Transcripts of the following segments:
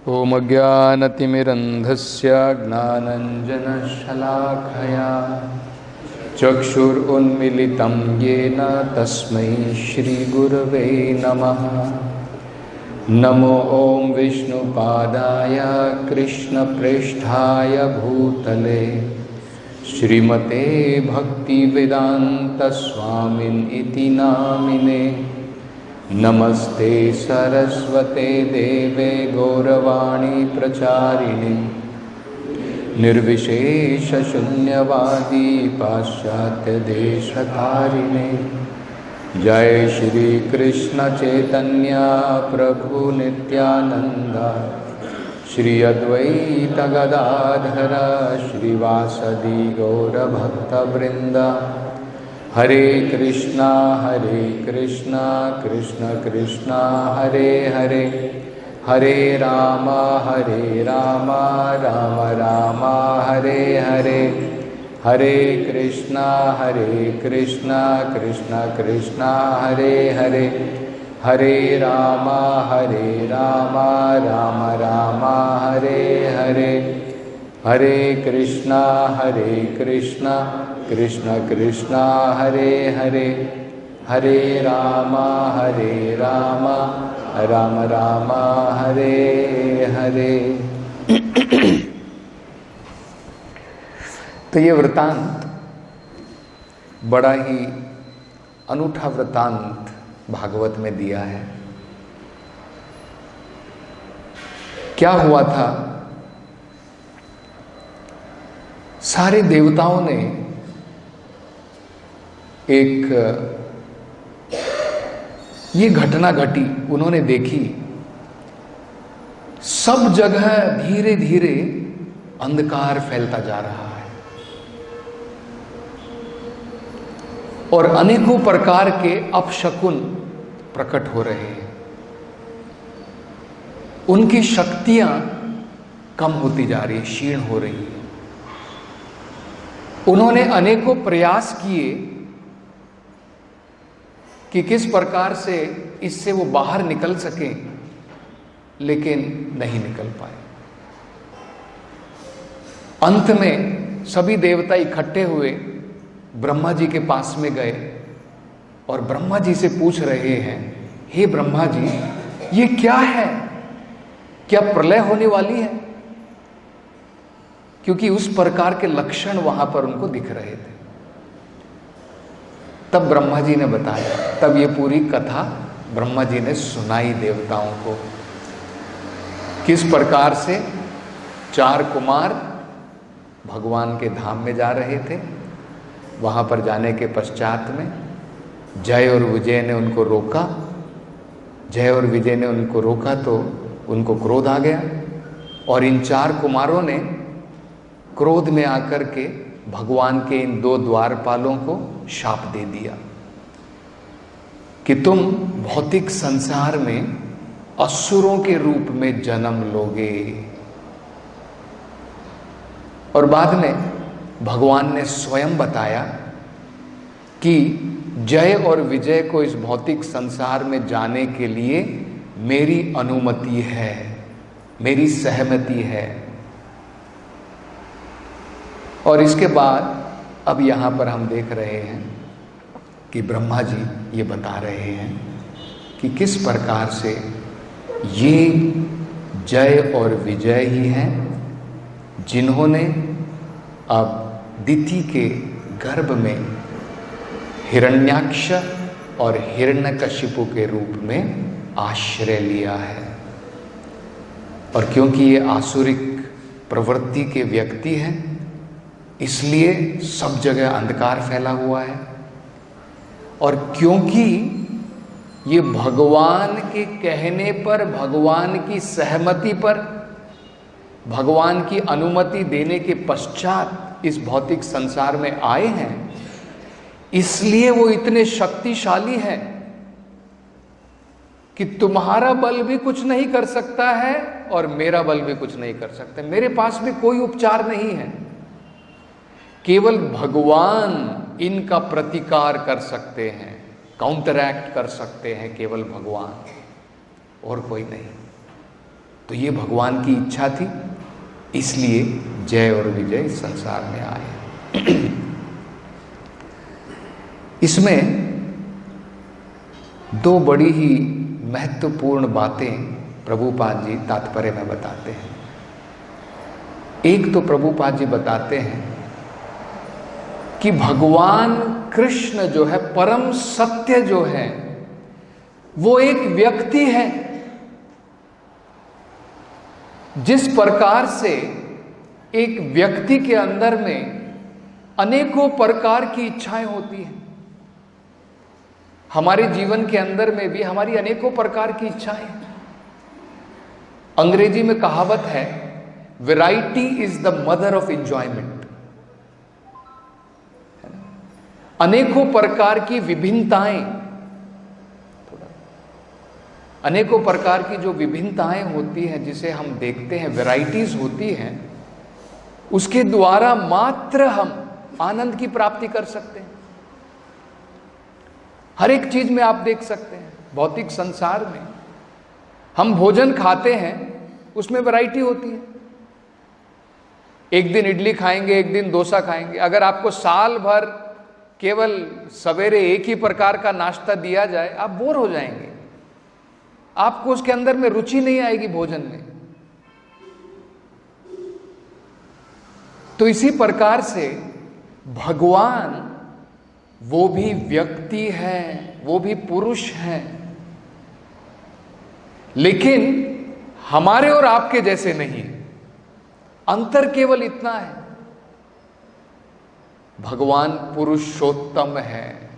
ॐ अज्ञानतिमिरन्धस्य ज्ञानञ्जनशलाखया चक्षुरुन्मिलितं येन तस्मै श्रीगुरवे नमः। नमो ॐ विष्णुपादाय कृष्णप्रेष्ठाय भूतले श्रीमते भक्तिवेदान्तस्वामिन् इति नामिने। नमस्ते सरस्वते देवे गौरवाणी प्रचारिणे निर्विशेषशून्यवादी पाश्चात्यदेशतारिणे। जय श्री कृष्ण चैतन्य प्रभु नित्यानंद श्री अद्वैत गदाधर श्रीवासदि गौरभक्तवृंद। हरे कृष्णा कृष्ण कृष्णा हरे हरे, हरे राम राम राम हरे हरे। हरे कृष्णा कृष्ण कृष्णा हरे हरे, हरे राम राम राम हरे हरे। हरे कृष्णा कृष्ण कृष्णा हरे हरे, हरे राम राम राम हरे हरे। तो ये वृतांत बड़ा ही अनूठा वृतांत भागवत में दिया है। क्या हुआ था? सारे देवताओं ने एक ये घटना घटी, उन्होंने देखी सब जगह धीरे धीरे अंधकार फैलता जा रहा है और अनेकों प्रकार के अपशकुन प्रकट हो रहे हैं। उनकी शक्तियां कम होती जा रही है, क्षीण हो रही है। उन्होंने अनेकों प्रयास किए कि किस प्रकार से इससे वो बाहर निकल सकें, लेकिन नहीं निकल पाए। अंत में सभी देवता इकट्ठे हुए ब्रह्मा जी के पास में गए और ब्रह्मा जी से पूछ रहे हैं, हे ब्रह्मा जी, ये क्या है? क्या प्रलय होने वाली है? क्योंकि उस प्रकार के लक्षण वहां पर उनको दिख रहे थे। तब ब्रह्मा जी ने बताया, तब ये पूरी कथा ब्रह्मा जी ने सुनाई देवताओं को, किस प्रकार से 4 कुमार भगवान के धाम में जा रहे थे। वहां पर जाने के पश्चात में जय और विजय ने उनको रोका। जय और विजय ने उनको रोका तो उनको क्रोध आ गया और इन 4 कुमारों ने क्रोध में आकर के भगवान के इन 2 द्वारपालों को शाप दे दिया कि तुम भौतिक संसार में असुरों के रूप में जन्म लोगे। और बाद में भगवान ने स्वयं बताया कि जय और विजय को इस भौतिक संसार में जाने के लिए मेरी अनुमति है, मेरी सहमति है। और इसके बाद अब यहाँ पर हम देख रहे हैं कि ब्रह्मा जी ये बता रहे हैं कि किस प्रकार से ये जय और विजय ही हैं जिन्होंने अब दिति के गर्भ में हिरण्याक्ष और हिरण्यकशिपु के रूप में आश्रय लिया है। और क्योंकि ये आसुरिक प्रवृत्ति के व्यक्ति हैं, इसलिए सब जगह अंधकार फैला हुआ है। और क्योंकि ये भगवान के कहने पर, भगवान की सहमति पर, भगवान की अनुमति देने के पश्चात इस भौतिक संसार में आए हैं, इसलिए वो इतने शक्तिशाली हैं कि तुम्हारा बल भी कुछ नहीं कर सकता है और मेरा बल भी कुछ नहीं कर सकता। मेरे पास भी कोई उपचार नहीं है, केवल भगवान इनका प्रतिकार कर सकते हैं, काउंटरैक्ट कर सकते हैं, केवल भगवान और कोई नहीं। तो ये भगवान की इच्छा थी, इसलिए जय और विजय इस संसार में आए। इसमें दो बड़ी ही महत्वपूर्ण बातें प्रभुपाद जी तात्पर्य में बताते हैं। एक तो प्रभुपाद जी बताते हैं कि भगवान कृष्ण जो है, परम सत्य जो है, वो एक व्यक्ति है। जिस प्रकार से एक व्यक्ति के अंदर में अनेकों प्रकार की इच्छाएं होती हैं, हमारे जीवन के अंदर में भी हमारी अनेकों प्रकार की इच्छाएं हैं। अंग्रेजी में कहावत है, variety is the mother of enjoyment. अनेकों प्रकार की विभिन्नताएं, अनेकों प्रकार की जो विभिन्नताएं होती हैं, जिसे हम देखते हैं, वैरायटीज होती हैं, उसके द्वारा मात्र हम आनंद की प्राप्ति कर सकते हैं। हर एक चीज में आप देख सकते हैं, भौतिक संसार में हम भोजन खाते हैं, उसमें वैरायटी होती है। एक दिन इडली खाएंगे, एक दिन डोसा खाएंगे। अगर आपको साल भर केवल सवेरे एक ही प्रकार का नाश्ता दिया जाए, आप बोर हो जाएंगे, आपको उसके अंदर में रुचि नहीं आएगी भोजन में। तो इसी प्रकार से भगवान वो भी व्यक्ति है, वो भी पुरुष है, लेकिन हमारे और आपके जैसे नहीं। अंतर केवल इतना है, भगवान पुरुषोत्तम है,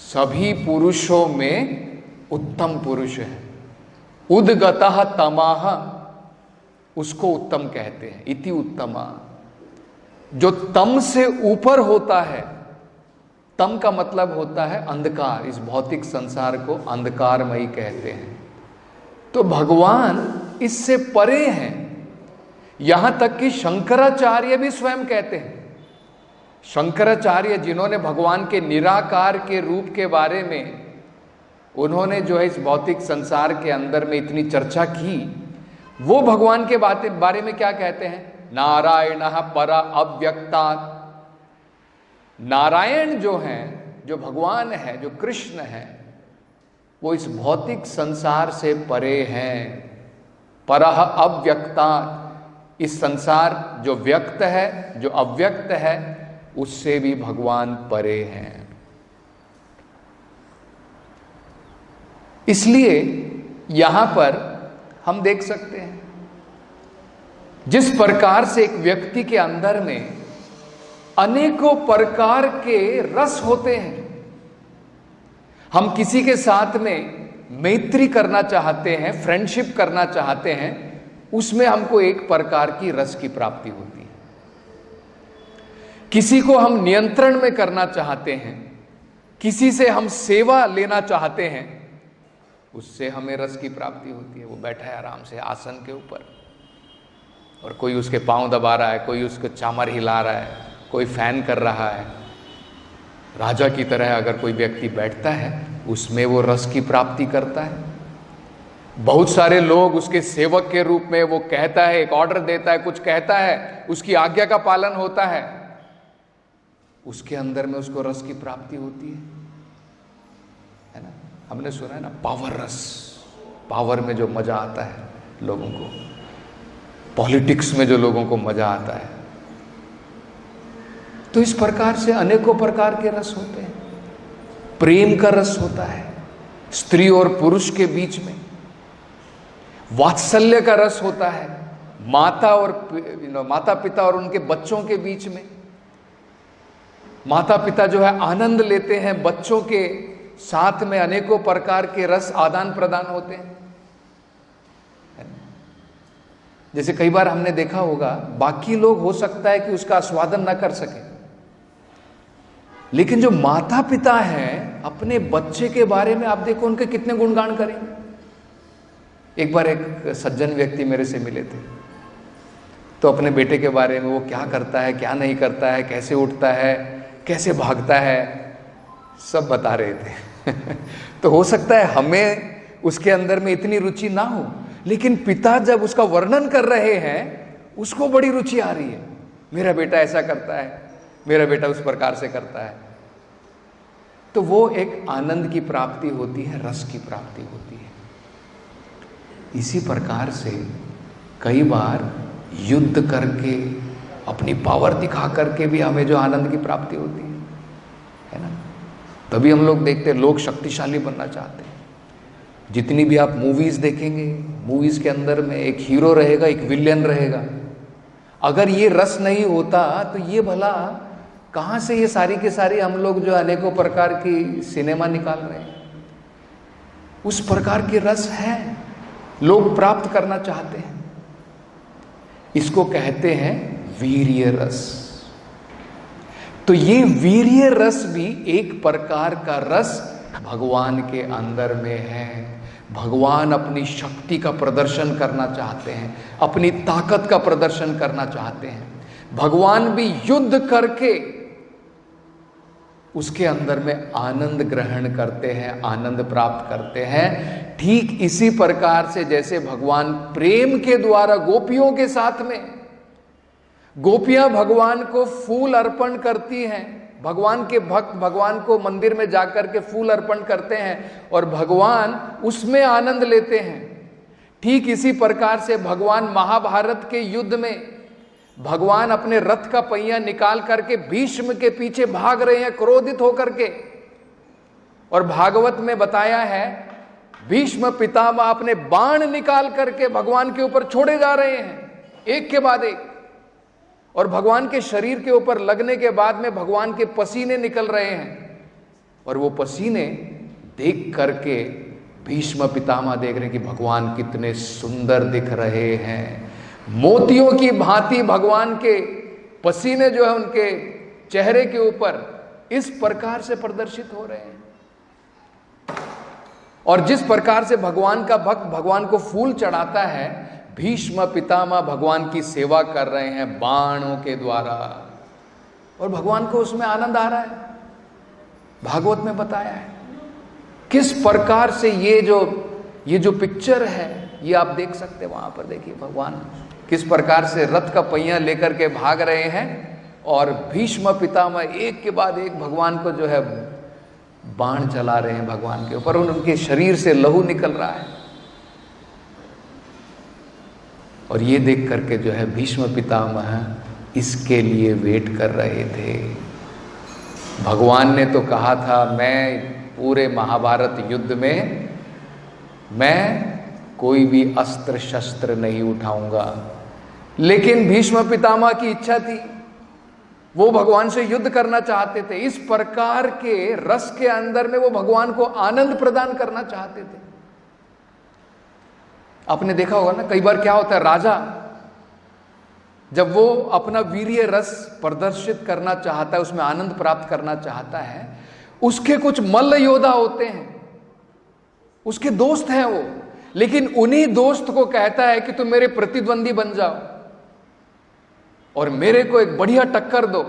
सभी पुरुषों में उत्तम पुरुष है। उद्गतः तमाह, उसको उत्तम कहते हैं, इति उत्तमा। जो तम से ऊपर होता है, तम का मतलब होता है अंधकार। इस भौतिक संसार को अंधकारमयी कहते हैं। तो भगवान इससे परे हैं। यहां तक कि शंकराचार्य भी स्वयं कहते हैं, शंकराचार्य जिन्होंने भगवान के निराकार के रूप के बारे में, उन्होंने जो है इस भौतिक संसार के अंदर में इतनी चर्चा की, वो भगवान के बारे में क्या कहते हैं? नारायणः परा अव्यक्तात्। नारायण जो हैं, जो भगवान है, जो कृष्ण है, वो इस भौतिक संसार से परे हैं। परः अव्यक्तात्, इस संसार जो व्यक्त है, जो अव्यक्त है, उससे भी भगवान परे हैं। इसलिए यहां पर हम देख सकते हैं, जिस प्रकार से एक व्यक्ति के अंदर में अनेकों प्रकार के रस होते हैं। हम किसी के साथ में मैत्री करना चाहते हैं, फ्रेंडशिप करना चाहते हैं, उसमें हमको एक प्रकार की रस की प्राप्ति होती है। किसी को हम नियंत्रण में करना चाहते हैं, किसी से हम सेवा लेना चाहते हैं, उससे हमें रस की प्राप्ति होती है। वो बैठा है आराम से आसन के ऊपर, और कोई उसके पांव दबा रहा है, कोई उसको चामर हिला रहा है, कोई फैन कर रहा है। राजा की तरह अगर कोई व्यक्ति बैठता है, उसमें वो रस की प्राप्ति करता है। बहुत सारे लोग उसके सेवक के रूप में, वो कहता है, एक ऑर्डर देता है, कुछ कहता है, उसकी आज्ञा का पालन होता है, उसके अंदर में उसको रस की प्राप्ति होती है ना। हमने सुना है ना, पावर रस। पावर में जो मजा आता है लोगों को, पॉलिटिक्स में जो लोगों को मजा आता है, तो इस प्रकार से अनेकों प्रकार के रस होते हैं। प्रेम का रस होता है स्त्री और पुरुष के बीच में, वात्सल्य का रस होता है माता पिता और उनके बच्चों के बीच में। माता पिता जो है आनंद लेते हैं, बच्चों के साथ में अनेकों प्रकार के रस आदान प्रदान होते हैं। जैसे कई बार हमने देखा होगा, बाकी लोग हो सकता है कि उसका आस्वादन न कर सके, लेकिन जो माता पिता हैं, अपने बच्चे के बारे में आप देखो उनके कितने गुणगान करेंगे। एक बार एक सज्जन व्यक्ति मेरे से मिले थे, तो अपने बेटे के बारे में, वो क्या करता है, क्या नहीं करता है, कैसे उठता है, कैसे भागता है, सब बता रहे थे। तो हो सकता है हमें उसके अंदर में इतनी रुचि ना हो, लेकिन पिता जब उसका वर्णन कर रहे हैं उसको बड़ी रुचि आ रही है, मेरा बेटा ऐसा करता है, मेरा बेटा उस प्रकार से करता है। तो वो एक आनंद की प्राप्ति होती है, रस की प्राप्ति होती है। इसी प्रकार से कई बार युद्ध करके अपनी पावर दिखा करके भी हमें जो आनंद की प्राप्ति होती है ना, तभी हम लोग देखते हैं लोग शक्तिशाली बनना चाहते हैं। जितनी भी आप मूवीज देखेंगे, मूवीज के अंदर में एक हीरो रहेगा, एक विलेन रहेगा। अगर ये रस नहीं होता तो ये भला कहां से ये सारी की सारी हम लोग जो अनेकों प्रकार की सिनेमा निकाल रहे हैं। उस प्रकार की रस है, लोग प्राप्त करना चाहते हैं। इसको कहते हैं वीर्य रस। तो ये वीर्य रस भी एक प्रकार का रस भगवान के अंदर में है। भगवान अपनी शक्ति का प्रदर्शन करना चाहते हैं, अपनी ताकत का प्रदर्शन करना चाहते हैं। भगवान भी युद्ध करके उसके अंदर में आनंद ग्रहण करते हैं, आनंद प्राप्त करते हैं। ठीक इसी प्रकार से जैसे भगवान प्रेम के द्वारा गोपियों के साथ में, गोपियां भगवान को फूल अर्पण करती हैं, भगवान के भक्त भगवान को मंदिर में जाकर के फूल अर्पण करते हैं और भगवान उसमें आनंद लेते हैं। ठीक इसी प्रकार से भगवान महाभारत के युद्ध में भगवान अपने रथ का पहिया निकाल करके भीष्म के पीछे भाग रहे हैं क्रोधित होकर के। और भागवत में बताया है भीष्म पितामह अपने बाण निकाल करके भगवान के ऊपर छोड़े जा रहे हैं एक के बाद एक, और भगवान के शरीर के ऊपर लगने के बाद में भगवान के पसीने निकल रहे हैं। और वो पसीने देख करके भीष्म पितामह देख रहे हैं कि भगवान कितने सुंदर दिख रहे हैं। मोतियों की भांति भगवान के पसीने जो है उनके चेहरे के ऊपर इस प्रकार से प्रदर्शित हो रहे हैं। और जिस प्रकार से भगवान का भक्त भगवान को फूल चढ़ाता है, भीष्म पितामह भगवान की सेवा कर रहे हैं बाणों के द्वारा, और भगवान को उसमें आनंद आ रहा है। भागवत में बताया है किस प्रकार से ये जो पिक्चर है ये आप देख सकते हैं। वहां पर देखिए भगवान किस प्रकार से रथ का पहिया लेकर के भाग रहे हैं और भीष्म पितामह एक के बाद एक भगवान को जो है बाण चला रहे हैं भगवान के ऊपर, उनके शरीर से लहू निकल रहा है। और ये देख करके जो है भीष्म पितामह इसके लिए वेट कर रहे थे। भगवान ने तो कहा था मैं पूरे महाभारत युद्ध में मैं कोई भी अस्त्र शस्त्र नहीं उठाऊंगा, लेकिन भीष्म पितामह की इच्छा थी, वो भगवान से युद्ध करना चाहते थे। इस प्रकार के रस के अंदर में वो भगवान को आनंद प्रदान करना चाहते थे। आपने देखा होगा ना, कई बार क्या होता है, राजा जब वो अपना वीर्य रस प्रदर्शित करना चाहता है, उसमें आनंद प्राप्त करना चाहता है, उसके कुछ मल्ल योद्धा होते हैं, उसके दोस्त हैं वो, लेकिन उन्हीं दोस्त को कहता है कि तुम मेरे प्रतिद्वंदी बन जाओ और मेरे को एक बढ़िया टक्कर दो,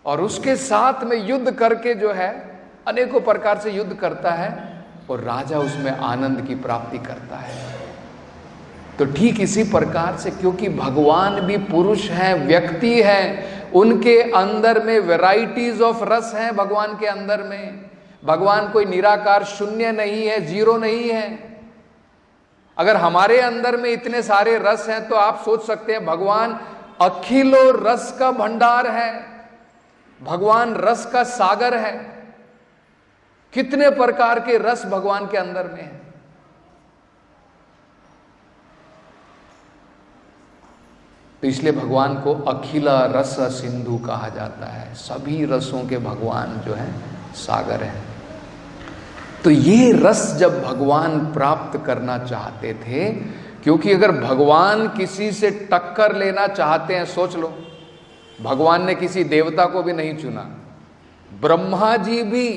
और उसके साथ में युद्ध करके जो है अनेकों प्रकार से युद्ध करता है और राजा उसमें आनंद की प्राप्ति करता है। तो ठीक इसी प्रकार से, क्योंकि भगवान भी पुरुष हैं, व्यक्ति हैं, उनके अंदर में वैरायटीज ऑफ रस हैं। भगवान के अंदर में भगवान कोई निराकार शून्य नहीं है, जीरो नहीं है। अगर हमारे अंदर में इतने सारे रस हैं तो आप सोच सकते हैं भगवान अखिलो रस का भंडार है, भगवान रस का सागर है। कितने प्रकार के रस भगवान के अंदर में है। तो इसलिए भगवान को अखिला रस सिंधु कहा जाता है। सभी रसों के भगवान जो है सागर है। तो ये रस जब भगवान प्राप्त करना चाहते थे, क्योंकि अगर भगवान किसी से टक्कर लेना चाहते हैं, सोच लो भगवान ने किसी देवता को भी नहीं चुना, ब्रह्मा जी भी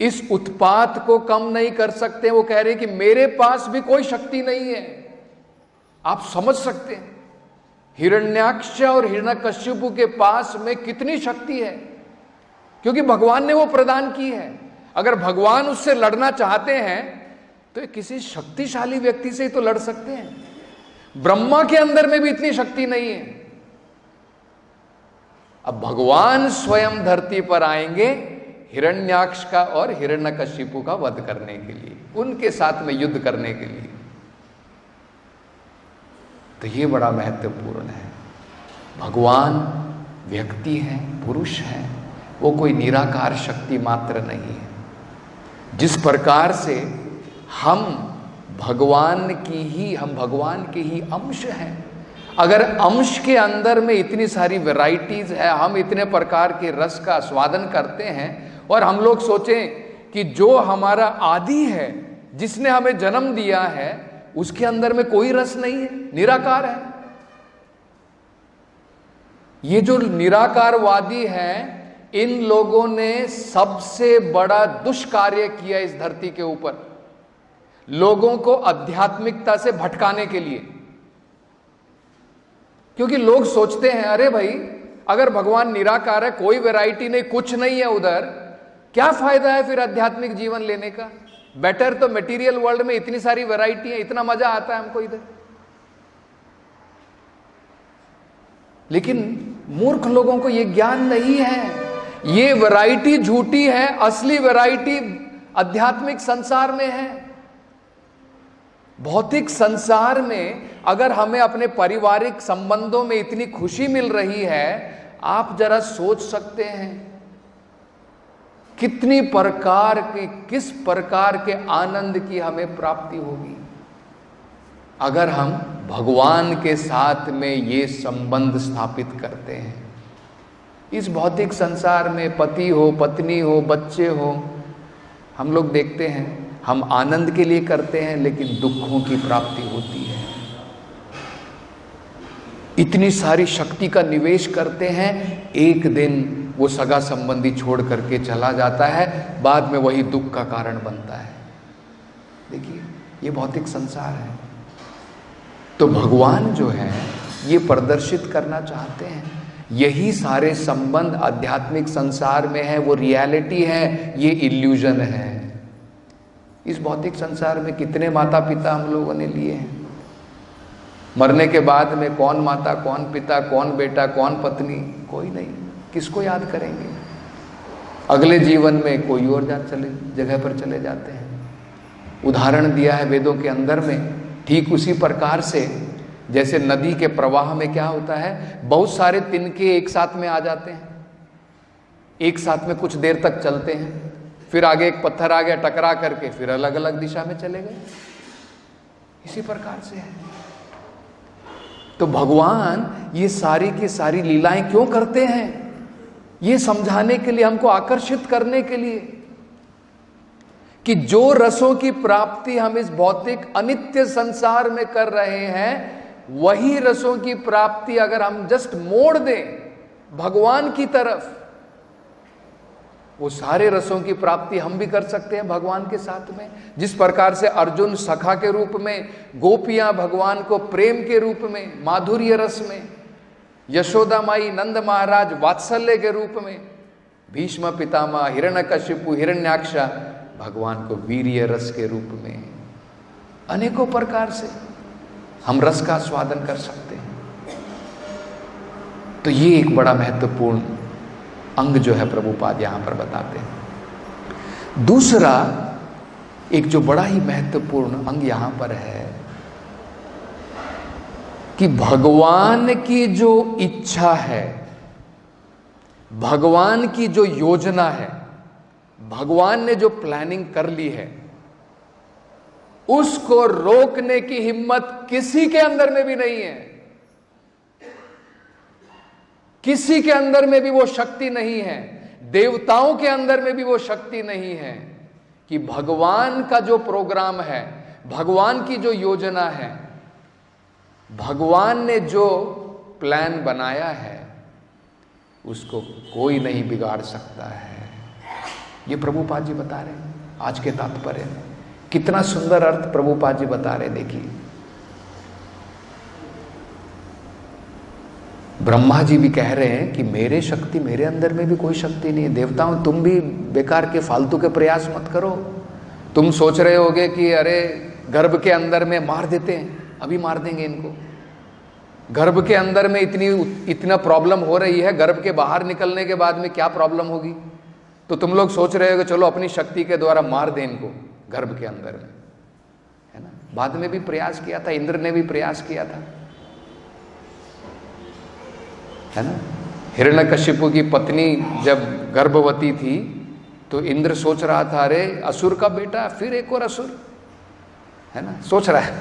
इस उत्पात को कम नहीं कर सकते। वो कह रहे कि मेरे पास भी कोई शक्ति नहीं है। आप समझ सकते हैं हिरण्याक्ष और हिरण्यकश्यपु के पास में कितनी शक्ति है, क्योंकि भगवान ने वो प्रदान की है। अगर भगवान उससे लड़ना चाहते हैं तो किसी शक्तिशाली व्यक्ति से ही तो लड़ सकते हैं। ब्रह्मा के अंदर में भी इतनी शक्ति नहीं है। अब भगवान स्वयं धरती पर आएंगे हिरण्याक्ष का और हिरण्यकशिपु का वध करने के लिए, उनके साथ में युद्ध करने के लिए। तो ये बड़ा महत्वपूर्ण है। भगवान व्यक्ति हैं, पुरुष हैं, वो कोई निराकार शक्ति मात्र नहीं है। जिस प्रकार से हम भगवान के ही अंश हैं। अगर अंश के अंदर में इतनी सारी वैरायटीज है, हम इतने प्रकार के रस का स्वादन करते हैं, और हम लोग सोचें कि जो हमारा आदि है, जिसने हमें जन्म दिया है, उसके अंदर में कोई रस नहीं है, निराकार है। ये जो निराकारवादी हैं, इन लोगों ने सबसे बड़ा दुष्कार्य किया इस धरती के ऊपर, लोगों को आध्यात्मिकता से भटकाने के लिए। क्योंकि लोग सोचते हैं अरे भाई, अगर भगवान निराकार है, कोई वैरायटी नहीं, कुछ नहीं है उधर, क्या फायदा है फिर आध्यात्मिक जीवन लेने का? बेटर तो मटेरियल वर्ल्ड में इतनी सारी वैरायटी है, इतना मजा आता है हमको इधर। लेकिन मूर्ख लोगों को यह ज्ञान नहीं है। ये वैरायटी झूठी है, असली वैरायटी आध्यात्मिक संसार में है। भौतिक संसार में अगर हमें अपने पारिवारिक संबंधों में इतनी खुशी मिल रही है, आप जरा सोच सकते हैं कितनी प्रकार की, किस प्रकार के आनंद की हमें प्राप्ति होगी अगर हम भगवान के साथ में ये संबंध स्थापित करते हैं। इस भौतिक संसार में पति हो, पत्नी हो, बच्चे हो, हम लोग देखते हैं हम आनंद के लिए करते हैं, लेकिन दुखों की प्राप्ति होती है। इतनी सारी शक्ति का निवेश करते हैं, एक दिन वो सगा संबंधी छोड़ करके चला जाता है, बाद में वही दुख का कारण बनता है। देखिए, ये भौतिक संसार है। तो भगवान जो है ये प्रदर्शित करना चाहते हैं, यही सारे संबंध आध्यात्मिक संसार में है, वो रियलिटी है, ये इल्यूजन है। इस भौतिक संसार में कितने माता पिता हम लोगों ने लिए हैं, मरने के बाद में कौन माता, कौन पिता, कौन बेटा, कौन पत्नी, कोई नहीं। किसको याद करेंगे? अगले जीवन में कोई और जगह पर चले जाते हैं। उदाहरण दिया है वेदों के अंदर में, ठीक उसी प्रकार से जैसे नदी के प्रवाह में क्या होता है, बहुत सारे तिनके एक साथ में आ जाते हैं, एक साथ में कुछ देर तक चलते हैं, फिर आगे एक पत्थर आ गया, टकरा करके फिर अलग अलग दिशा में चले गए। इसी प्रकार से है। तो भगवान ये सारी की सारी लीलाएं क्यों करते हैं? ये समझाने के लिए, हमको आकर्षित करने के लिए कि जो रसों की प्राप्ति हम इस भौतिक अनित्य संसार में कर रहे हैं, वही रसों की प्राप्ति अगर हम जस्ट मोड़ दें भगवान की तरफ, वो सारे रसों की प्राप्ति हम भी कर सकते हैं भगवान के साथ में। जिस प्रकार से अर्जुन सखा के रूप में, गोपियां भगवान को प्रेम के रूप में, माधुर्य रस में, यशोदा माई, नंद महाराज वात्सल्य के रूप में, भीष्म पितामह, हिरण्यकशिपु, हिरण्याक्षा भगवान को वीर्य रस के रूप में, अनेकों प्रकार से हम रस का स्वादन कर सकते हैं। तो ये एक बड़ा महत्वपूर्ण अंग जो है प्रभुपाद यहां पर बताते हैं। दूसरा एक जो बड़ा ही महत्वपूर्ण अंग यहां पर है कि भगवान की जो इच्छा है, भगवान की जो योजना है, भगवान ने जो प्लानिंग कर ली है, उसको रोकने की हिम्मत किसी के अंदर में भी नहीं है। किसी के अंदर में भी वो शक्ति नहीं है, देवताओं के अंदर में भी वो शक्ति नहीं है कि भगवान का जो प्रोग्राम है, भगवान की जो योजना है, भगवान ने जो प्लान बनाया है, उसको कोई नहीं बिगाड़ सकता है। ये प्रभुपाद जी बता रहे हैं आज के तात्पर्य में। कितना सुंदर अर्थ प्रभुपाद जी बता रहे। देखिए, ब्रह्मा जी भी कह रहे हैं कि मेरे शक्ति, मेरे अंदर में भी कोई शक्ति नहीं है, देवताओं तुम भी बेकार के फालतू के प्रयास मत करो, तुम सोच रहे होगे कि अरे गर्भ के अंदर में मार देते हैं, अभी मार देंगे इनको। गर्भ के अंदर में इतना प्रॉब्लम हो रही है, गर्भ के बाहर निकलने के बाद में क्या प्रॉब्लम होगी। तो तुम लोग सोच रहे हो कि चलो अपनी शक्ति के द्वारा मार दें इनको गर्भ के अंदर में, है ना। बाद में भी प्रयास किया था, इंद्र ने भी प्रयास किया था, है ना। हिरण्यकशिपु की पत्नी जब गर्भवती थी तो इंद्र सोच रहा था अरे असुर का बेटा, फिर एक और असुर, है ना, सोच रहा है,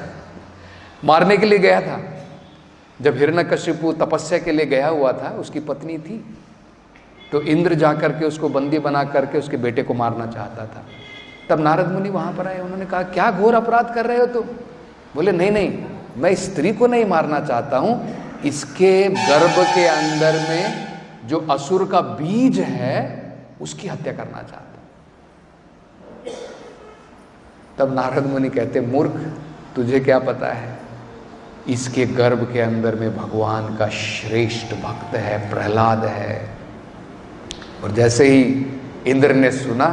मारने के लिए गया था। जब हिरण्यकशिपु तपस्या के लिए गया हुआ था, उसकी पत्नी थी, तो इंद्र जाकर के उसको बंदी बना करके उसके बेटे को मारना चाहता था। तब नारद मुनि वहां पर आए, उन्होंने कहा क्या घोर अपराध कर रहे हो तुम। बोले नहीं नहीं, मैं स्त्री को नहीं मारना चाहता हूं, इसके गर्भ के अंदर में जो असुर का बीज है उसकी हत्या करना चाहता हूं। तब नारद मुनि कहते मूर्ख, तुझे क्या पता है, इसके गर्भ के अंदर में भगवान का श्रेष्ठ भक्त है, प्रहलाद है। और जैसे ही इंद्र ने सुना,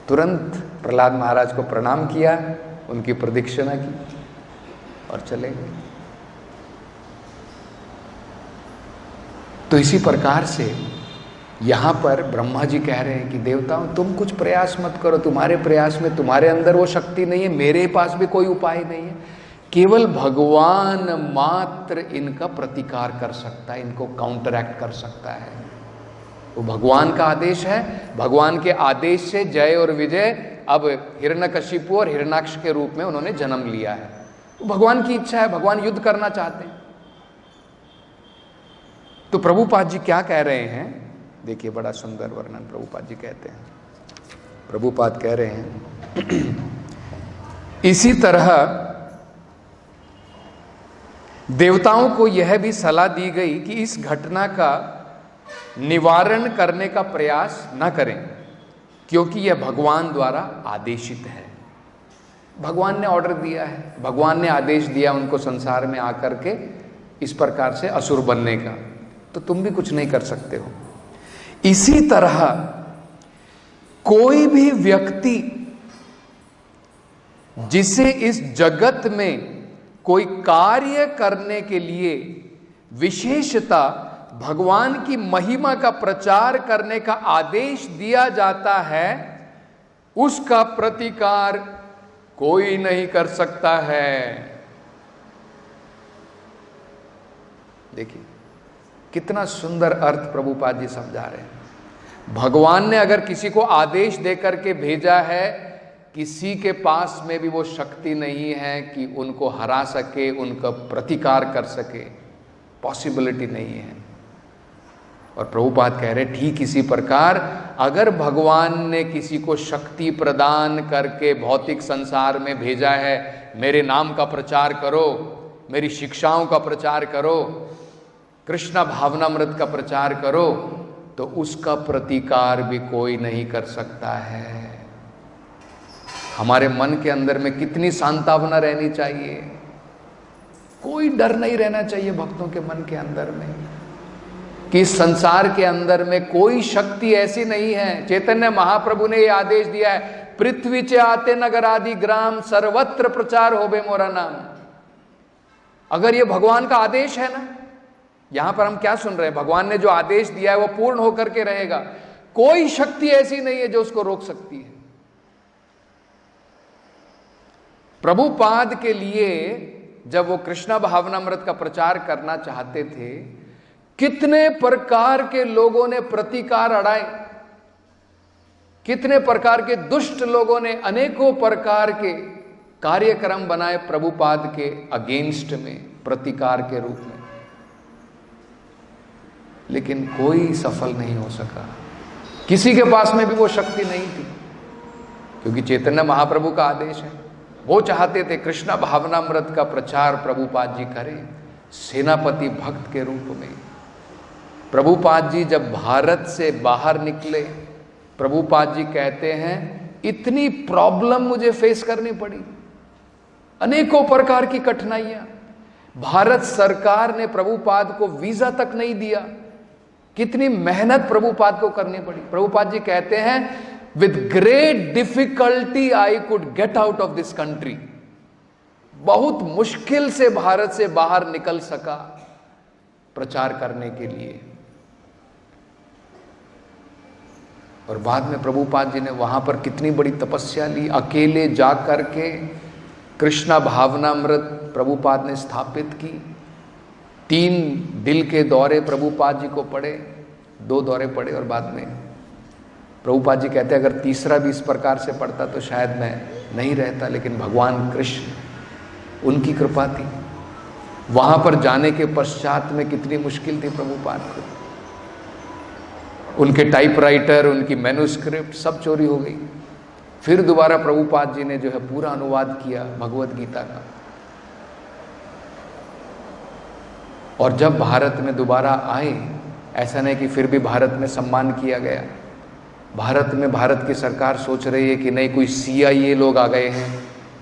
तुरंत प्रहलाद महाराज को प्रणाम किया, उनकी प्रदक्षिणा की और चले गए। तो इसी प्रकार से यहां पर ब्रह्मा जी कह रहे हैं कि देवताओं तुम कुछ प्रयास मत करो, तुम्हारे प्रयास में तुम्हारे अंदर वो शक्ति नहीं है, मेरे पास भी कोई उपाय नहीं है, केवल भगवान मात्र इनका प्रतिकार कर सकता है, इनको काउंटरैक्ट कर सकता है। वो भगवान का आदेश है, भगवान के आदेश से जय और विजय अब हिरण्यकशिपु और हिरण्याक्ष के रूप में उन्होंने जन्म लिया है। तो भगवान की इच्छा है, भगवान युद्ध करना चाहते हैं। तो प्रभुपाद जी क्या कह रहे हैं, देखिए बड़ा सुंदर वर्णन प्रभुपाद जी कहते हैं। प्रभुपाद कह रहे हैं इसी तरह देवताओं को यह भी सलाह दी गई कि इस घटना का निवारण करने का प्रयास न करें, क्योंकि यह भगवान द्वारा आदेशित है। भगवान ने ऑर्डर दिया है, भगवान ने आदेश दिया उनको संसार में आकर के इस प्रकार से असुर बनने का, तो तुम भी कुछ नहीं कर सकते हो। इसी तरह कोई भी व्यक्ति जिसे इस जगत में कोई कार्य करने के लिए विशेषता भगवान की महिमा का प्रचार करने का आदेश दिया जाता है, उसका प्रतिकार कोई नहीं कर सकता है। देखिए कितना सुंदर अर्थ प्रभुपाद जी समझा रहे हैं। भगवान ने अगर किसी को आदेश देकर के भेजा है, किसी के पास में भी वो शक्ति नहीं है कि उनको हरा सके, उनका प्रतिकार कर सके, पॉसिबिलिटी नहीं है। और प्रभुपाद कह रहे ठीक इसी प्रकार अगर भगवान ने किसी को शक्ति प्रदान करके भौतिक संसार में भेजा है, मेरे नाम का प्रचार करो, मेरी शिक्षाओं का प्रचार करो, कृष्ण भावनामृत का प्रचार करो, तो उसका प्रतिकार भी कोई नहीं कर सकता है। हमारे मन के अंदर में कितनी सांत्वना रहनी चाहिए, कोई डर नहीं रहना चाहिए भक्तों के मन के अंदर में कि इस संसार के अंदर में कोई शक्ति ऐसी नहीं है। चैतन्य महाप्रभु ने यह आदेश दिया है, पृथ्वी चे आते नगर आदि ग्राम सर्वत्र प्रचार होबे मोरा नाम। अगर ये भगवान का आदेश है ना, यहां पर हम क्या सुन रहे हैं, भगवान ने जो आदेश दिया है वो पूर्ण होकर के रहेगा। कोई शक्ति ऐसी नहीं है जो उसको रोक सकती है। प्रभुपाद के लिए जब वो कृष्णा भावनामृत का प्रचार करना चाहते थे, कितने प्रकार के लोगों ने प्रतिकार अड़ाए, कितने प्रकार के दुष्ट लोगों ने अनेकों प्रकार के कार्यक्रम बनाए प्रभुपाद के अगेंस्ट में, प्रतिकार के रूप में, लेकिन कोई सफल नहीं हो सका। किसी के पास में भी वो शक्ति नहीं थी, क्योंकि चैतन्य महाप्रभु का आदेश है। वो चाहते थे कृष्णा भावनामृत का प्रचार प्रभुपाद जी करें सेनापति भक्त के रूप में। प्रभुपाद जी जब भारत से बाहर निकले, प्रभुपाद जी कहते हैं इतनी प्रॉब्लम मुझे फेस करनी पड़ी, अनेकों प्रकार की कठिनाइयां। भारत सरकार ने प्रभुपाद को वीजा तक नहीं दिया, कितनी मेहनत प्रभुपाद को करनी पड़ी। प्रभुपाद जी कहते हैं with great difficulty I could get out of this country. बहुत मुश्किल से भारत से बाहर निकल सका प्रचार करने के लिए। और बाद में प्रभुपाद जी ने वहां पर कितनी बड़ी तपस्या ली, अकेले जा करके कृष्णा भावनामृत प्रभुपाद ने स्थापित की। 3 दिल के दौरे प्रभुपाद जी को पड़े, 2 दौरे पड़े और बाद में प्रभुपाद जी कहते अगर तीसरा भी इस प्रकार से पड़ता तो शायद मैं नहीं रहता, लेकिन भगवान कृष्ण, उनकी कृपा थी। वहां पर जाने के पश्चात में कितनी मुश्किल थी प्रभुपाद को, उनके टाइपराइटर, उनकी मैन्युस्क्रिप्ट सब चोरी हो गई। फिर दोबारा प्रभुपाद जी ने जो है पूरा अनुवाद किया भगवत गीता का। और जब भारत में दोबारा आए, ऐसा नहीं कि फिर भी भारत में सम्मान किया गया। भारत में भारत की सरकार सोच रही है कि नहीं कोई CIA लोग आ गए हैं,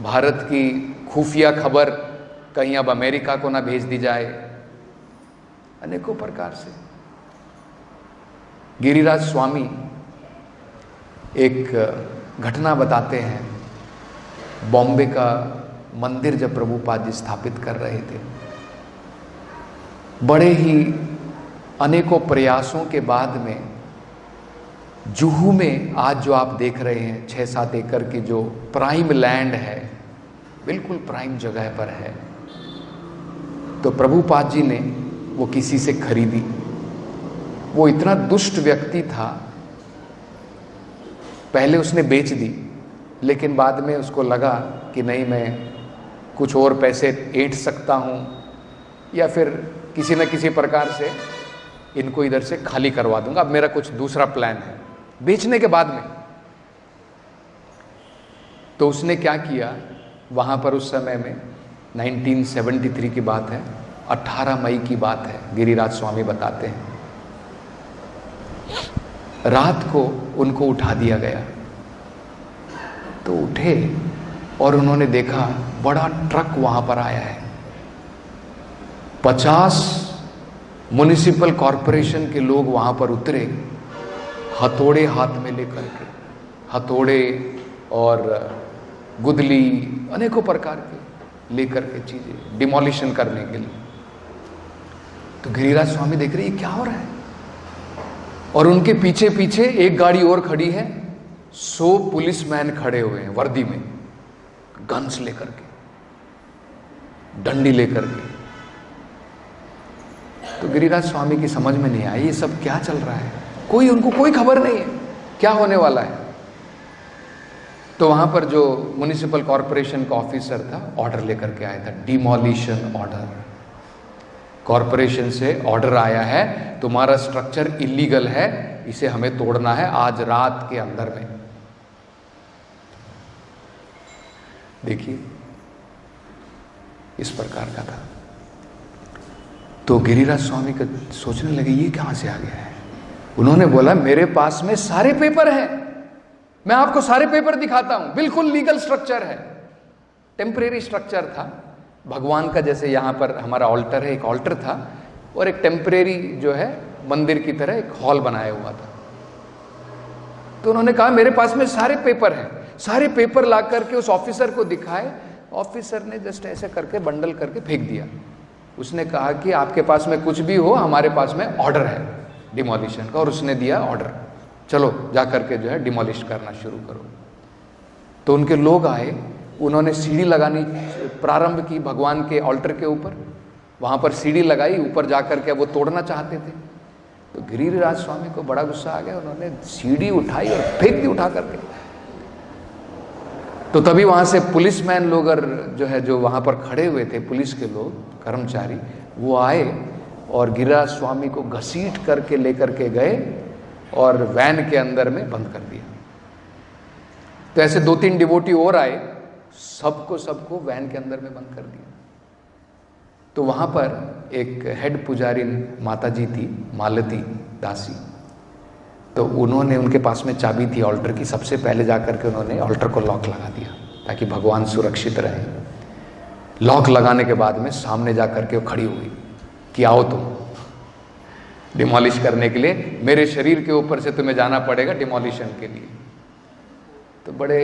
भारत की खुफिया खबर कहीं अब अमेरिका को ना भेज दी जाए, अनेकों प्रकार से। गिरिराज स्वामी एक घटना बताते हैं, बॉम्बे का मंदिर जब प्रभुपाद जी स्थापित कर रहे थे, बड़े ही अनेकों प्रयासों के बाद में जुहू में आज जो आप देख रहे हैं 6-7 एकड़ की जो प्राइम लैंड है, बिल्कुल प्राइम जगह पर है, तो प्रभुपाद जी ने वो किसी से खरीदी। वो इतना दुष्ट व्यक्ति था, पहले उसने बेच दी, लेकिन बाद में उसको लगा कि नहीं मैं कुछ और पैसे ऐंठ सकता हूँ या फिर किसी न किसी प्रकार से इनको इधर से खाली करवा दूंगा, अब मेरा कुछ दूसरा प्लान है बेचने के बाद में। तो उसने क्या किया, वहाँ पर उस समय में 1973 की बात है, 18 मई की बात है, गिरिराज स्वामी बताते हैं, रात को उनको उठा दिया गया। तो उठे और उन्होंने देखा बड़ा ट्रक वहां पर आया है, 50 म्युनिसिपल कॉरपोरेशन के लोग वहां पर उतरे, हथौड़े हाथ में लेकर के, हथौड़े और गुदली अनेकों प्रकार के लेकर के चीजें डिमोलिशन करने के लिए। तो गिरिराज स्वामी देख रहे ये क्या हो रहा है, और उनके पीछे पीछे एक गाड़ी और खड़ी है, 100 पुलिसमैन खड़े हुए हैं वर्दी में, गन्स लेकर के, डंडी लेकर के। तो गिरिराज स्वामी की समझ में नहीं आई ये सब क्या चल रहा है, उनको कोई खबर नहीं है क्या होने वाला है। तो वहां पर जो म्युनिसिपल कॉरपोरेशन का ऑफिसर था ऑर्डर लेकर के आया था, डिमोलिशन ऑर्डर। कॉरपोरेशन से ऑर्डर आया है, तुम्हारा स्ट्रक्चर इलीगल है, इसे हमें तोड़ना है आज रात के अंदर में। देखिए इस प्रकार का था। तो गिरिराज स्वामी का सोचने लगे ये कहां से आ गया है। उन्होंने बोला मेरे पास में सारे पेपर हैं, मैं आपको सारे पेपर दिखाता हूं, बिल्कुल लीगल स्ट्रक्चर है। टेम्परेरी स्ट्रक्चर था भगवान का, जैसे यहां पर हमारा ऑल्टर है, एक ऑल्टर था और एक टेम्परेरी जो है मंदिर की तरह एक हॉल बनाया हुआ था। तो उन्होंने कहा मेरे पास में सारे पेपर हैं, सारे पेपर ला करके उस ऑफिसर को दिखाए। ऑफिसर ने जस्ट ऐसे करके बंडल करके फेंक दिया। उसने कहा कि आपके पास में कुछ भी हो, हमारे पास में ऑर्डर है डिमोलिशन का, और उसने दिया ऑर्डर, चलो जा करके जो है डिमोलिश करना शुरू करो। तो उनके लोग आए, उन्होंने सीढ़ी लगानी प्रारंभ की भगवान के ऑल्टर के ऊपर, वहां पर सीढ़ी लगाई, ऊपर जाकर के वो तोड़ना चाहते थे। तो गिरिराज स्वामी को बड़ा गुस्सा आ गया, उन्होंने सीढ़ी उठाई और फेंक दी उठा करके। तो तभी वहां से पुलिसमैन लोग जो है जो वहां पर खड़े हुए थे, पुलिस के लोग कर्मचारी, वो आए और गिरिराज स्वामी को घसीट करके लेकर के गए और वैन के अंदर में बंद कर दिया। तो ऐसे 2-3 डिवोटी और आए, सबको वैन के अंदर में बंद कर दिया। तो वहां पर एक हेड पुजारी माता जी थी, मालती दासी, तो उन्होंने, उनके पास में चाबी थी ऑल्टर की, सबसे पहले जाकर के उन्होंने ऑल्टर को लॉक लगा दिया ताकि भगवान सुरक्षित रहे। लॉक लगाने के बाद में सामने जाकर के वो खड़ी हुई कि आओ तुम डिमोलिश करने के लिए, मेरे शरीर के ऊपर से तुम्हें जाना पड़ेगा डिमोलिशन के लिए। तो बड़े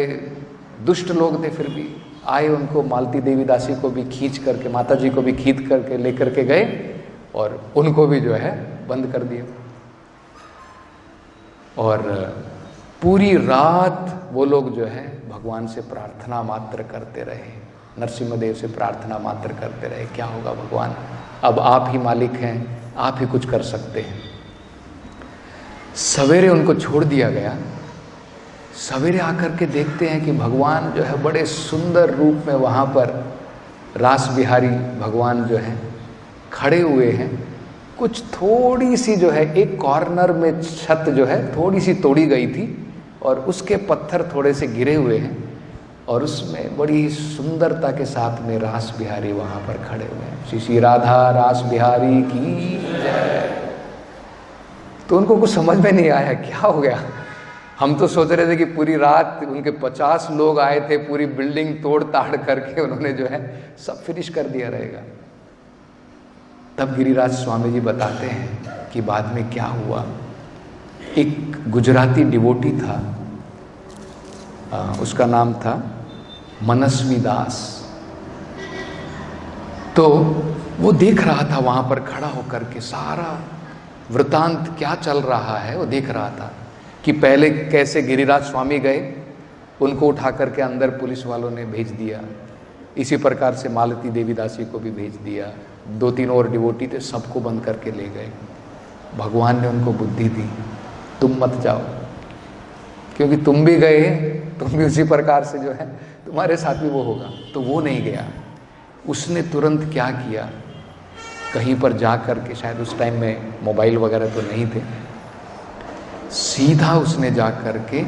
दुष्ट लोग थे, फिर भी आए, उनको मालती देवी दासी को भी खींच करके, माता जी को भी खींच करके लेकर के गए और उनको भी जो है बंद कर दिया। और पूरी रात वो लोग जो है भगवान से प्रार्थना मात्र करते रहे, नरसिम्हदेव से प्रार्थना मात्र करते रहे, क्या होगा भगवान, अब आप ही मालिक हैं, आप ही कुछ कर सकते हैं। सवेरे उनको छोड़ दिया गया। सवेरे आकर के देखते हैं कि भगवान जो है बड़े सुंदर रूप में वहाँ पर रास बिहारी भगवान जो है खड़े हुए हैं। कुछ थोड़ी सी जो है एक कॉर्नर में छत जो है थोड़ी सी तोड़ी गई थी और उसके पत्थर थोड़े से गिरे हुए हैं और उसमें बड़ी सुंदरता के साथ में रास बिहारी वहाँ पर खड़े हुए हैं। श्री श्री राधा रास बिहारी की जय। तो उनको कुछ समझ में नहीं आया क्या हो गया। हम तो सोच रहे थे कि पूरी रात उनके 50 लोग आए थे, पूरी बिल्डिंग तोड़ ताड़ करके उन्होंने जो है सब फिनिश कर दिया रहेगा। तब गिरिराज स्वामी जी बताते हैं कि बाद में क्या हुआ। एक गुजराती डिवोटी था, उसका नाम था मनस्वी दास। तो वो देख रहा था वहां पर खड़ा होकर के सारा वृतांत क्या चल रहा है, वो देख रहा था कि पहले कैसे गिरिराज स्वामी गए, उनको उठा करके अंदर पुलिस वालों ने भेज दिया, इसी प्रकार से मालती देवी दासी को भी भेज दिया, 2-3 और डिवोटी थे, सबको बंद करके ले गए। भगवान ने उनको बुद्धि दी, तुम मत जाओ, क्योंकि तुम भी गए, तुम भी उसी प्रकार से जो है तुम्हारे साथ भी वो होगा। तो वो नहीं गया। उसने तुरंत क्या किया, कहीं पर जा कर के, शायद उस टाइम में मोबाइल वगैरह तो नहीं थे, सीधा उसने जा कर के,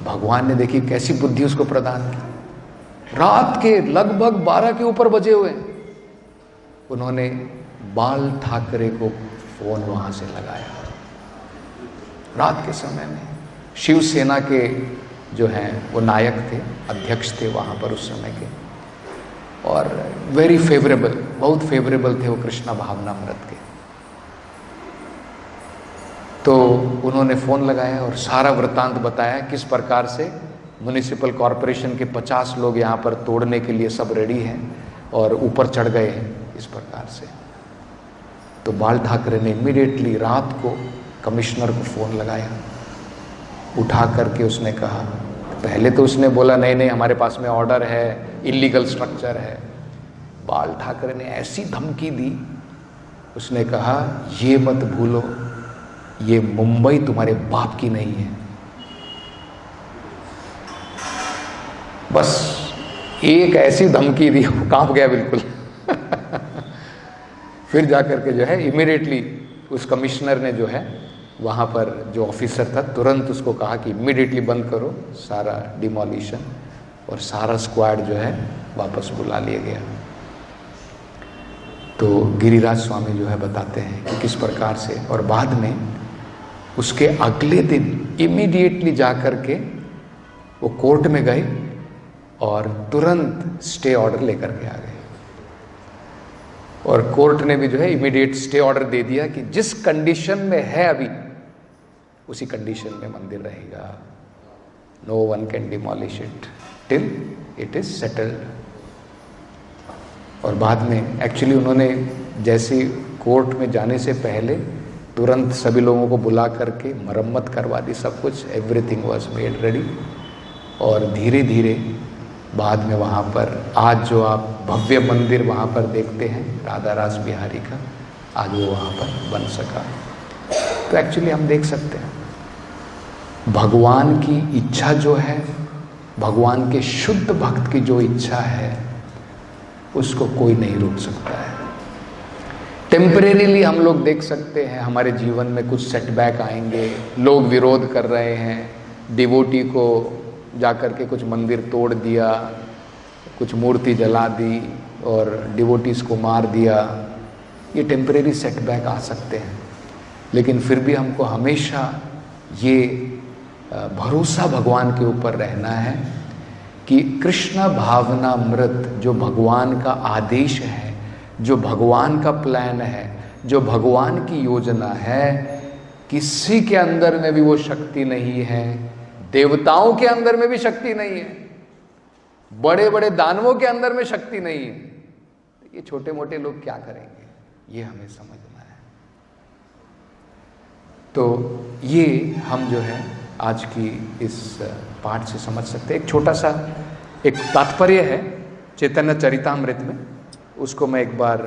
भगवान ने देखी कैसी बुद्धि उसको प्रदान की, रात के लगभग 12 के ऊपर बजे हुए, उन्होंने बाल ठाकरे को फोन वहां से लगाया। रात के समय में शिवसेना के जो हैं वो नायक थे, अध्यक्ष थे वहाँ पर उस समय के, और वेरी फेवरेबल, बहुत फेवरेबल थे वो कृष्णा भावनामृत के। तो उन्होंने फ़ोन लगाया और सारा वृत्तांत बताया किस प्रकार से म्युनिसिपल कॉरपोरेशन के 50 लोग यहाँ पर तोड़ने के लिए सब रेडी हैं और ऊपर चढ़ गए हैं, इस प्रकार से। तो बाल ठाकरे ने इमीडिएटली रात को कमिश्नर को फ़ोन लगाया, उठा करके उसने कहा, पहले तो उसने बोला नहीं नहीं हमारे पास में ऑर्डर है, इलीगल स्ट्रक्चर है। बाल ठाकरे ने ऐसी धमकी दी, उसने कहा ये मत भूलो ये मुंबई तुम्हारे बाप की नहीं है। बस एक ऐसी धमकी दी, कांप गया बिल्कुल। फिर जाकर के जो है इमीडिएटली उस कमिश्नर ने जो है वहाँ पर जो ऑफिसर था तुरंत उसको कहा कि इमीडिएटली बंद करो सारा डिमोलिशन, और सारा स्क्वाड जो है वापस बुला लिया गया। तो गिरिराज स्वामी जो है बताते हैं कि किस प्रकार से, और बाद में उसके अगले दिन इमीडिएटली जाकर के वो कोर्ट में गए और तुरंत स्टे ऑर्डर लेकर के आ गए, और कोर्ट ने भी जो है इमीडिएट स्टे ऑर्डर दे दिया कि जिस कंडीशन में है अभी उसी कंडीशन में मंदिर रहेगा। No one can demolish it till it is settled. और बाद में एक्चुअली उन्होंने जैसे कोर्ट में जाने से पहले तुरंत सभी लोगों को बुला करके मरम्मत करवा दी, सब कुछ, एवरीथिंग वाज मेड रेडी। और धीरे धीरे बाद में वहाँ पर आज जो आप भव्य मंदिर वहाँ पर देखते हैं राधा रास बिहारी का, आज वो वहाँ पर बन सका। तो एक्चुअली हम देख सकते हैं भगवान की इच्छा जो है, भगवान के शुद्ध भक्त की जो इच्छा है उसको कोई नहीं रोक सकता है। टेम्परेरीली हम लोग देख सकते हैं हमारे जीवन में कुछ सेटबैक आएंगे, लोग विरोध कर रहे हैं, डिवोटी को जाकर के कुछ मंदिर तोड़ दिया, कुछ मूर्ति जला दी और डिवोटीज को मार दिया, ये टेम्परेरी सेटबैक आ सकते हैं। लेकिन फिर भी हमको हमेशा ये भरोसा भगवान के ऊपर रहना है कि कृष्ण भावनामृत जो भगवान का आदेश है, जो भगवान का प्लान है, जो भगवान की योजना है, किसी के अंदर में भी वो शक्ति नहीं है देवताओं के अंदर में भी शक्ति नहीं है, बड़े बड़े दानवों के अंदर में शक्ति नहीं है, ये छोटे मोटे लोग क्या करेंगे, ये हमें समझना है। तो ये हम जो है आज की इस पाठ से समझ सकते हैं। एक छोटा सा एक तात्पर्य है चैतन्य चरितामृत में, उसको मैं एक बार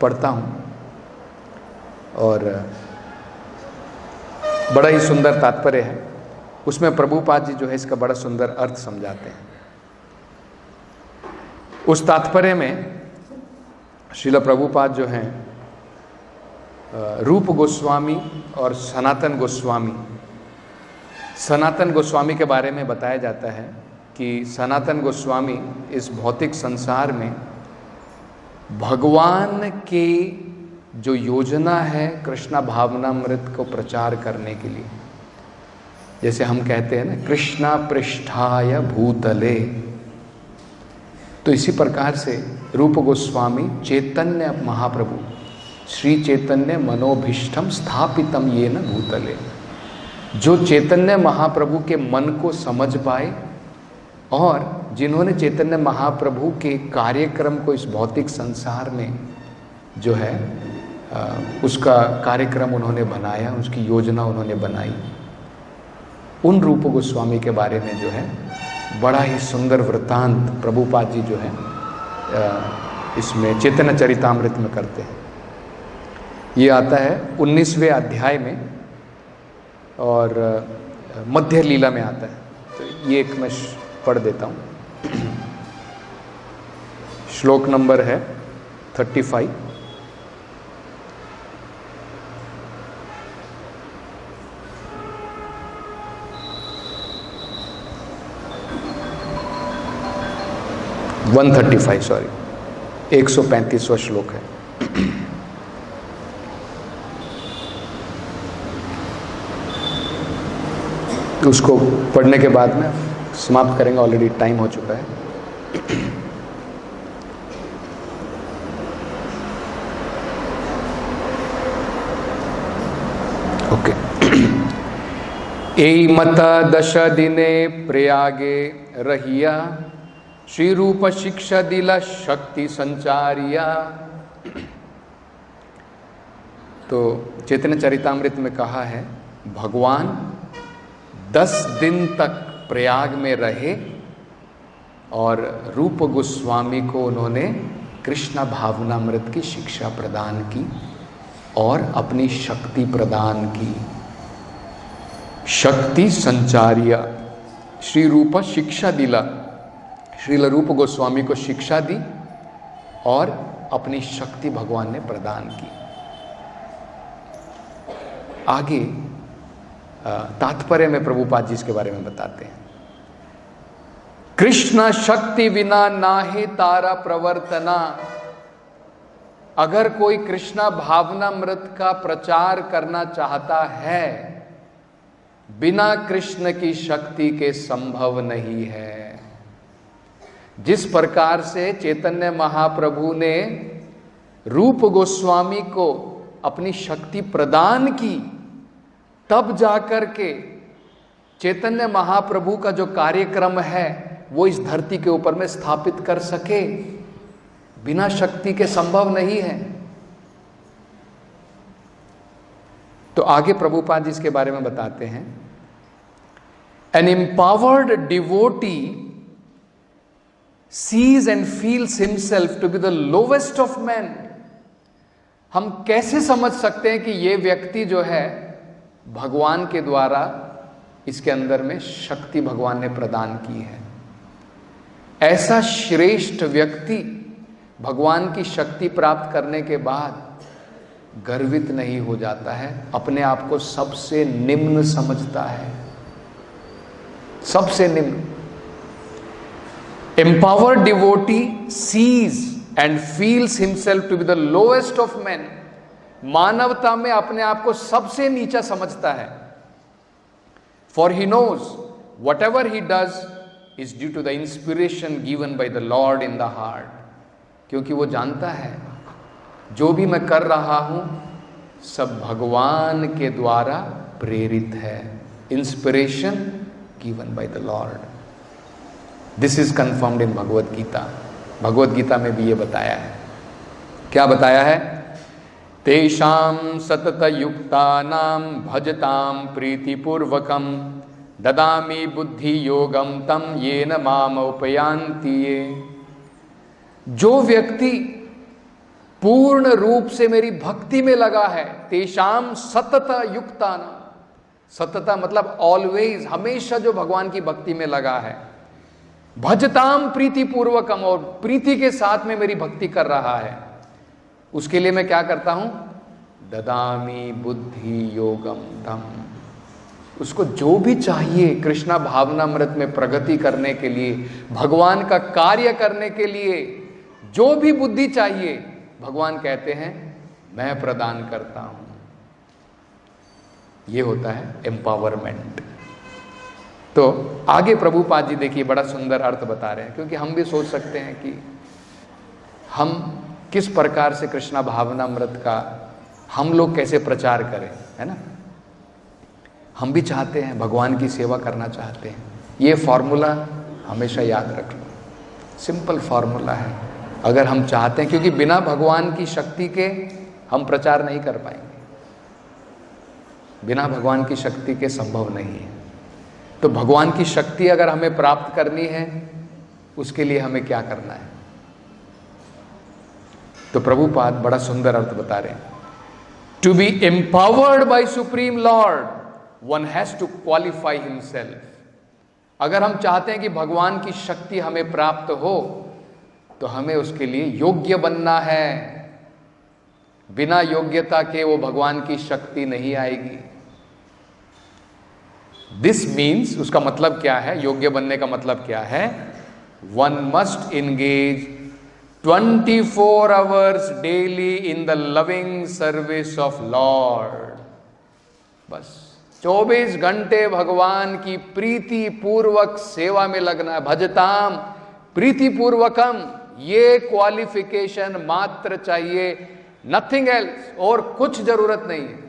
पढ़ता हूँ और बड़ा ही सुंदर तात्पर्य है। उसमें प्रभुपाद जी जो है इसका बड़ा सुंदर अर्थ समझाते हैं। उस तात्पर्य में श्रील प्रभुपाद जो हैं रूप गोस्वामी और सनातन गोस्वामी के बारे में बताया जाता है कि सनातन गोस्वामी इस भौतिक संसार में भगवान की जो योजना है कृष्णा भावनामृत को प्रचार करने के लिए, जैसे हम कहते हैं ना कृष्णा पृष्ठाय भूतले, तो इसी प्रकार से रूप गोस्वामी चैतन्य महाप्रभु श्री चैतन्य मनोभीष्टम स्थापितम ये न भूतले, जो चैतन्य महाप्रभु के मन को समझ पाए और जिन्होंने चैतन्य महाप्रभु के कार्यक्रम को इस भौतिक संसार में जो है उसका कार्यक्रम उन्होंने बनाया, उसकी योजना उन्होंने बनाई, उन रूप गोस्वामी के बारे में जो है बड़ा ही सुंदर वृत्तांत प्रभुपाद जी जो है इसमें चैतन्य चरितामृत में करते हैं। ये आता है 19वें अध्याय में और मध्य लीला में आता है। तो ये एक मैं पढ़ देता हूँ। श्लोक नंबर है 35। सॉरी 135वां श्लोक है। उसको पढ़ने के बाद में समाप्त करेंगे, ऑलरेडी टाइम हो चुका है। ओके। एई मत 10 दिने प्रयागे रहिया, श्री रूप शिक्षा दिला शक्ति संचारिया। तो चैतन्य चरितामृत में कहा है भगवान 10 दिन तक प्रयाग में रहे और रूप गोस्वामी को उन्होंने कृष्ण भावनामृत की शिक्षा प्रदान की और अपनी शक्ति प्रदान की। शक्ति संचारिया, श्री रूप शिक्षा दिला, श्रील रूप गोस्वामी को शिक्षा दी और अपनी शक्ति भगवान ने प्रदान की। आगे तात्पर्य में प्रभुपाद जी इसके बारे में बताते हैं। कृष्ण शक्ति बिना नाहे तारा प्रवर्तना। अगर कोई कृष्णा भावनामृत का प्रचार करना चाहता है, बिना कृष्ण की शक्ति के संभव नहीं है। जिस प्रकार से चैतन्य महाप्रभु ने रूप गोस्वामी को अपनी शक्ति प्रदान की, तब जाकर के चैतन्य महाप्रभु का जो कार्यक्रम है वो इस धरती के ऊपर में स्थापित कर सके। बिना शक्ति के संभव नहीं है। तो आगे प्रभुपाद जी इसके बारे में बताते हैं। An empowered devotee sees and feels himself to be the lowest of men। हम कैसे समझ सकते हैं कि ये व्यक्ति जो है भगवान के द्वारा इसके अंदर में शक्ति भगवान ने प्रदान की है। ऐसा श्रेष्ठ व्यक्ति भगवान की शक्ति प्राप्त करने के बाद गर्वित नहीं हो जाता है, अपने आप को सबसे निम्न समझता है, सबसे निम्न। Empowered devotee sees and feels himself to be the lowest of men। मानवता में अपने आप को सबसे नीचा समझता है। For he knows whatever he does is due to the inspiration given by the Lord in the heart। क्योंकि वो जानता है जो भी मैं कर रहा हूं सब भगवान के द्वारा प्रेरित है, inspiration given by the lord. This is confirmed in Bhagavad Gita. Bhagavad Gita में भी ये बताया है। क्या बताया है? तेषां सतत युक्तानां भजतां प्रीतिपूर्वकं ददामि बुद्धि योगम तम येन माम उपयान्ति ये। जो व्यक्ति पूर्ण रूप से मेरी भक्ति में लगा है, तेषां सतत युक्तानां, सतत मतलब ऑलवेज, हमेशा जो भगवान की भक्ति में लगा है, भजताम प्रीति पूर्वकम, और प्रीति के साथ में मेरी भक्ति कर रहा है, उसके लिए मैं क्या करता हूं? ददामी बुद्धि योगम तम। उसको जो भी चाहिए कृष्णा भावनामृत में प्रगति करने के लिए, भगवान का कार्य करने के लिए जो भी बुद्धि चाहिए, भगवान कहते हैं मैं प्रदान करता हूं। यह होता है एम्पावरमेंट। तो आगे प्रभुपाद जी देखिए बड़ा सुंदर अर्थ बता रहे हैं, क्योंकि हम भी सोच सकते हैं कि हम किस प्रकार से कृष्णा भावनामृत का हम लोग कैसे प्रचार करें, है ना। हम भी चाहते हैं, भगवान की सेवा करना चाहते हैं। ये फॉर्मूला हमेशा याद रख लो, सिंपल फॉर्मूला है। अगर हम चाहते हैं, क्योंकि बिना भगवान की शक्ति के हम प्रचार नहीं कर पाएंगे, बिना भगवान की शक्ति के संभव नहीं है। तो भगवान की शक्ति अगर हमें प्राप्त करनी है, उसके लिए हमें क्या करना है? तो प्रभुपाद बड़ा सुंदर अर्थ बता रहे हैं। To be empowered by supreme lord one has to qualify himself. अगर हम चाहते हैं कि भगवान की शक्ति हमें प्राप्त हो, तो हमें उसके लिए योग्य बनना है। बिना योग्यता के वो भगवान की शक्ति नहीं आएगी। दिस मीन्स, उसका मतलब क्या है? योग्य बनने का मतलब क्या है? One must engage 24 hours daily in the loving service of Lord. बस 24 घंटे भगवान की प्रीति पूर्वक सेवा में लगना है। भजताम प्रीति पूर्वकम, ये क्वालिफिकेशन मात्र चाहिए, नथिंग एल्स, और कुछ जरूरत नहीं है।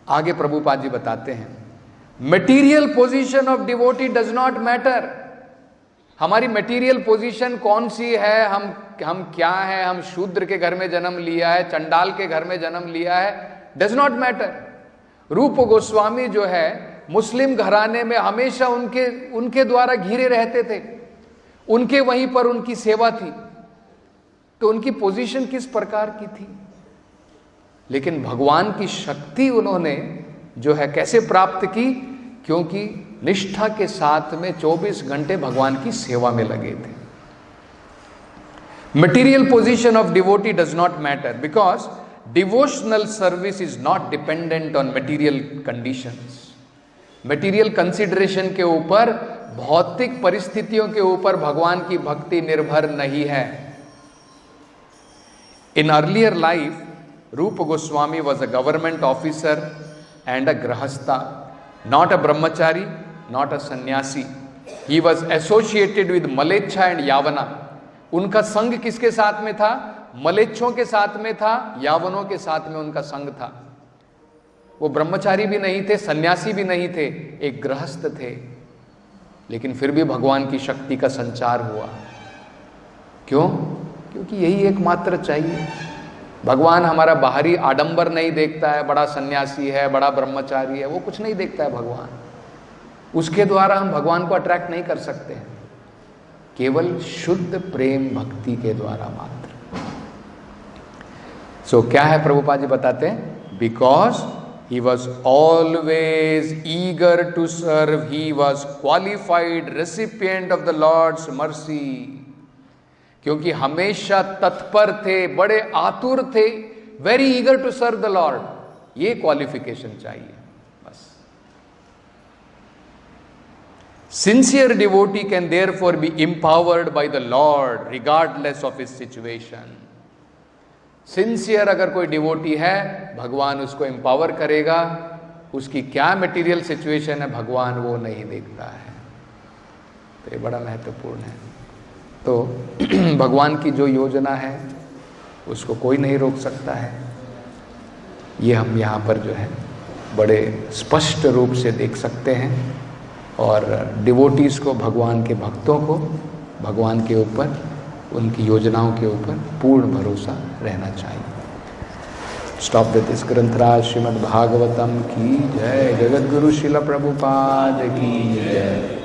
आगे प्रभुपाद जी बताते हैं, material position of devotee does not matter. हमारी मटेरियल पोजीशन कौन सी है, हम क्या है, हम शूद्र के घर में जन्म लिया है, चंडाल के घर में जन्म लिया है, डज नॉट मैटर। रूप गोस्वामी जो है मुस्लिम घराने में हमेशा उनके द्वारा घिरे रहते थे, उनके वहीं पर उनकी सेवा थी, तो उनकी पोजीशन किस प्रकार की थी। लेकिन भगवान की शक्ति उन्होंने जो है कैसे प्राप्त की? क्योंकि निष्ठा के साथ में 24 घंटे भगवान की सेवा में लगे थे। Material position of devotee does not matter because devotional service is not dependent on material conditions. Material consideration के ऊपर, भौतिक परिस्थितियों के ऊपर भगवान की भक्ति निर्भर नहीं है। इन earlier life Rupa Goswami was a government officer and a grihastha, not a brahmachari, not a sannyasi. He was associated with mleccha and yavana. उनका संग किसके साथ में था? मलेच्छों के साथ में था, यावनों के साथ में उनका संग था। वो ब्रह्मचारी भी नहीं थे, सन्यासी भी नहीं थे, एक गृहस्थ थे। लेकिन फिर भी भगवान की शक्ति का संचार हुआ। क्यों? क्योंकि यही एकमात्र चाहिए। भगवान हमारा बाहरी आडंबर नहीं देखता है, बड़ा सन्यासी है, बड़ा ब्रह्मचारी है, वो कुछ नहीं देखता है भगवान। उसके द्वारा हम भगवान को अट्रैक्ट नहीं कर सकते हैं, केवल शुद्ध प्रेम भक्ति के द्वारा मात्र। सो क्या है प्रभुपाद जी बताते हैं? Because he was always eager to serve, he was qualified recipient of the Lord's mercy। क्योंकि हमेशा तत्पर थे, बड़े आतुर थे, very eager to serve the lord. ये क्वालिफिकेशन चाहिए बस। Sincere devotee can therefore be empowered by the lord regardless of his situation. Sincere अगर कोई डिवोटी है, भगवान उसको एम्पावर करेगा। उसकी क्या मटेरियल सिचुएशन है, भगवान वो नहीं देखता है। तो ये बड़ा महत्वपूर्ण है। तो भगवान की जो योजना है उसको कोई नहीं रोक सकता है। ये हम यहाँ पर जो है बड़े स्पष्ट रूप से देख सकते हैं। और डिवोटीज़ को, भगवान के भक्तों को भगवान के ऊपर, उनकी योजनाओं के ऊपर पूर्ण भरोसा रहना चाहिए। Stop with this Granthraj Shrimad Bhagavatam की जय। जगत गुरु श्रील प्रभुपाद की जय।